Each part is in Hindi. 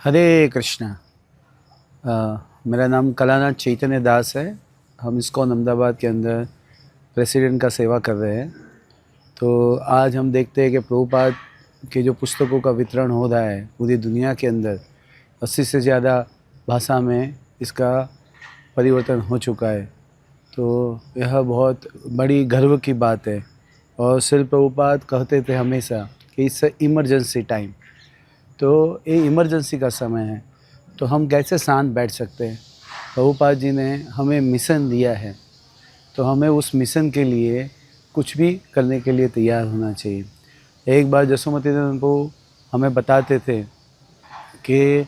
हरे कृष्णा। मेरा नाम कलानाथ चैतन्य दास है। हम इस्कॉन अहमदाबाद के अंदर प्रेसिडेंट का सेवा कर रहे हैं। तो आज हम देखते हैं कि प्रभुपाद के जो पुस्तकों का वितरण हो रहा है पूरी दुनिया के अंदर 80 से ज़्यादा भाषा में इसका परिवर्तन हो चुका है। तो यह बहुत बड़ी गर्व की बात है। और श्रील प्रभुपाद कहते थे हमेशा कि इट्स इमरजेंसी टाइम। तो ये इमरजेंसी का समय है, तो हम कैसे शांत बैठ सकते हैं। प्रभुपाद जी ने हमें मिशन दिया है, तो हमें उस मिशन के लिए कुछ भी करने के लिए तैयार होना चाहिए। एक बार जसोमती नंदन प्रभु हमें बताते थे कि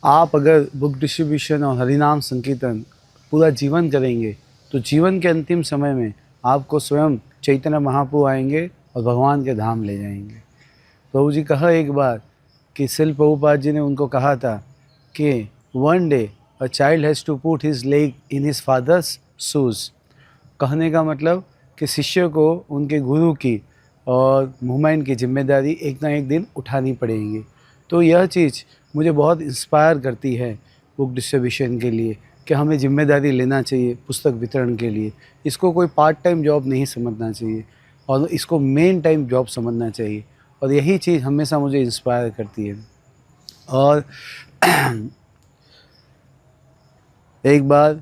आप अगर बुक डिस्ट्रीब्यूशन और हरिनाम संकीर्तन पूरा जीवन करेंगे तो जीवन के अंतिम समय में आपको स्वयं चैतन्य महाप्रभु आएंगे और भगवान के धाम ले जाएंगे। प्रभु जी कहा एक बार कि श्रील प्रभुपाद जी ने उनको कहा था कि one day a child has to put his leg in his father's shoes. कहने का मतलब कि शिष्य को उनके गुरु की और मूवमेंट की जिम्मेदारी एक ना एक दिन उठानी पड़ेगी। तो यह चीज़ मुझे बहुत इंस्पायर करती है बुक डिस्ट्रीब्यूशन के लिए कि हमें जिम्मेदारी लेना चाहिए पुस्तक वितरण के लिए। इसको कोई पार्ट टाइम जॉब नहीं समझना चाहिए और इसको मेन टाइम जॉब समझना चाहिए। और यही चीज़ हमेशा मुझे इंस्पायर करती है। और एक बार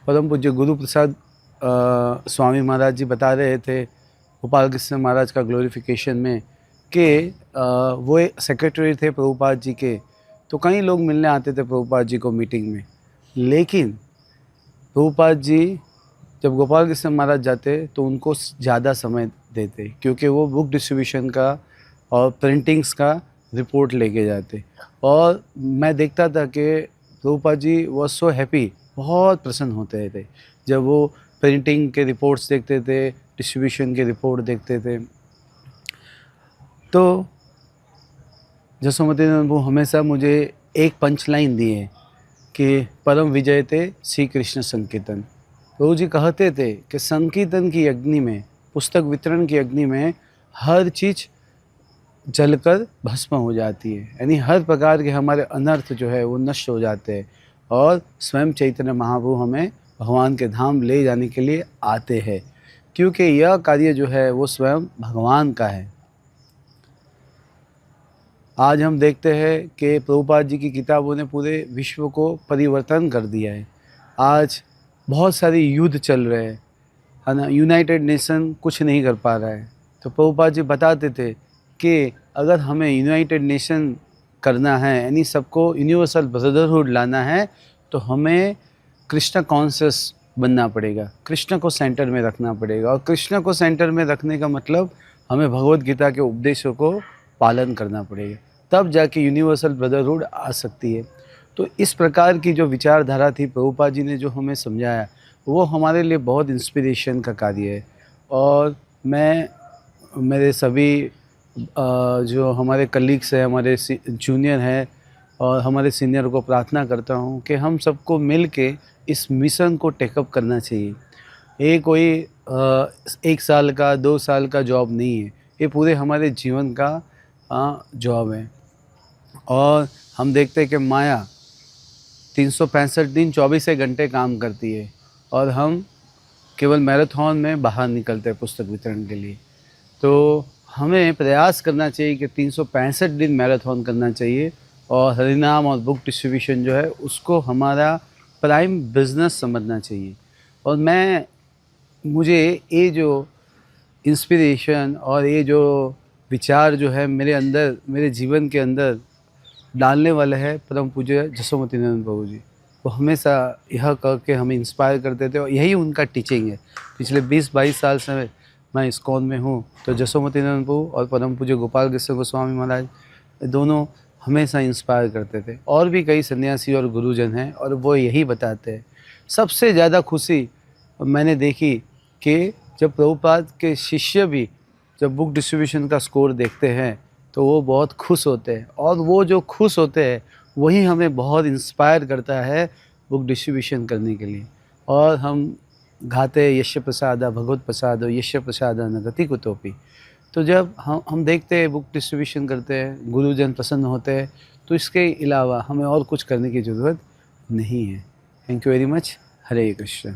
परम पूज्य गुरु प्रसाद स्वामी महाराज जी बता रहे थे गोपाल कृष्ण महाराज का ग्लोरिफिकेशन में कि वो सेक्रेटरी थे प्रभुपाद जी के। तो कई लोग मिलने आते थे प्रभुपाद जी को मीटिंग में, लेकिन प्रभुपाद जी जब गोपाल कृष्ण महाराज जाते तो उनको ज़्यादा समय देते, क्योंकि वो बुक डिस्ट्रीब्यूशन का और प्रिंटिंग्स का रिपोर्ट लेके जाते। और मैं देखता था कि Prabhupada ji was so happy, बहुत प्रसन्न होते थे जब वो प्रिंटिंग के रिपोर्ट्स देखते थे, डिस्ट्रीब्यूशन के रिपोर्ट देखते थे। तो जसोमती नंदन प्रभु हमेशा मुझे एक पंच लाइन दिए कि परम विजय थे श्री कृष्ण संकीर्तन। प्रभु जी कहते थे कि संकीर्तन की अग्नि में, पुस्तक वितरण की अग्नि में हर चीज़ जलकर भस्म हो जाती है, यानी हर प्रकार के हमारे अनर्थ जो है वो नष्ट हो जाते हैं और स्वयं चैतन्य महाप्रभु हमें भगवान के धाम ले जाने के लिए आते हैं, क्योंकि यह कार्य जो है वो स्वयं भगवान का है। आज हम देखते हैं कि प्रभुपाद जी की किताबों ने पूरे विश्व को परिवर्तन कर दिया है। आज बहुत सारे युद्ध चल रहे हैं, है ना। यूनाइटेड नेशन कुछ नहीं कर पा रहा है। तो प्रभुपाद जी बताते थे कि अगर हमें यूनाइटेड नेशन करना है, यानी सबको यूनिवर्सल ब्रदरहुड लाना है, तो हमें कृष्ण कॉन्शियस बनना पड़ेगा, कृष्ण को सेंटर में रखना पड़ेगा। और कृष्ण को सेंटर में रखने का मतलब हमें भगवत गीता के उपदेशों को पालन करना पड़ेगा, तब जाके यूनिवर्सल ब्रदरहुड आ सकती है। तो इस प्रकार की जो विचारधारा थी प्रभुपाद जी ने जो हमें समझाया, वो हमारे लिए बहुत इंस्पिरेशन का कार्य है। और मैं मेरे सभी जो हमारे कलीग्स हैं, हमारे जूनियर हैं और हमारे सीनियर को प्रार्थना करता हूँ कि हम सबको मिल के इस मिशन को टेकअप करना चाहिए। ये कोई 1 साल का 2 साल का जॉब नहीं है, ये पूरे हमारे जीवन का जॉब है। और हम देखते हैं कि माया 365 दिन 24 घंटे काम करती है और हम केवल मैराथन में बाहर निकलते हैं पुस्तक वितरण के लिए। तो हमें प्रयास करना चाहिए कि 365 दिन मैराथन करना चाहिए और हरिनाम और बुक डिस्ट्रीब्यूशन जो है उसको हमारा प्राइम बिजनेस समझना चाहिए। और मुझे ये जो इंस्पिरेशन और ये जो विचार जो है मेरे अंदर, मेरे जीवन के अंदर डालने वाले हैं परम पूज्य जसोमती नंदन प्रभु जी। वो हमेशा यह कह के हमें इंस्पायर करते थे और यही उनका टीचिंग है। पिछले 20-22 साल से मैं इस्कॉन में हूँ, तो जसोमती नंदन प्रभु और परम पूज्य गोपाल कृष्ण गोस्वामी महाराज दोनों हमेशा इंस्पायर करते थे। और भी कई सन्यासी और गुरुजन हैं और वो यही बताते हैं। सबसे ज़्यादा खुशी मैंने देखी कि जब प्रभुपाद के शिष्य भी जब बुक डिस्ट्रीब्यूशन का स्कोर देखते हैं तो वो बहुत खुश होते हैं, और वो जो खुश होते हैं वही हमें बहुत इंस्पायर करता है बुक डिस्ट्रीब्यूशन करने के लिए। और हम गाते यश प्रसाद भगवत प्रसाद यश प्रसाद न गति कुतोपि। तो जब हम देखते हैं बुक डिस्ट्रीब्यूशन करते हैं, गुरुजन प्रसन्न होते हैं, तो इसके अलावा हमें और कुछ करने की ज़रूरत नहीं है। Thank you very much. Hare Krishna.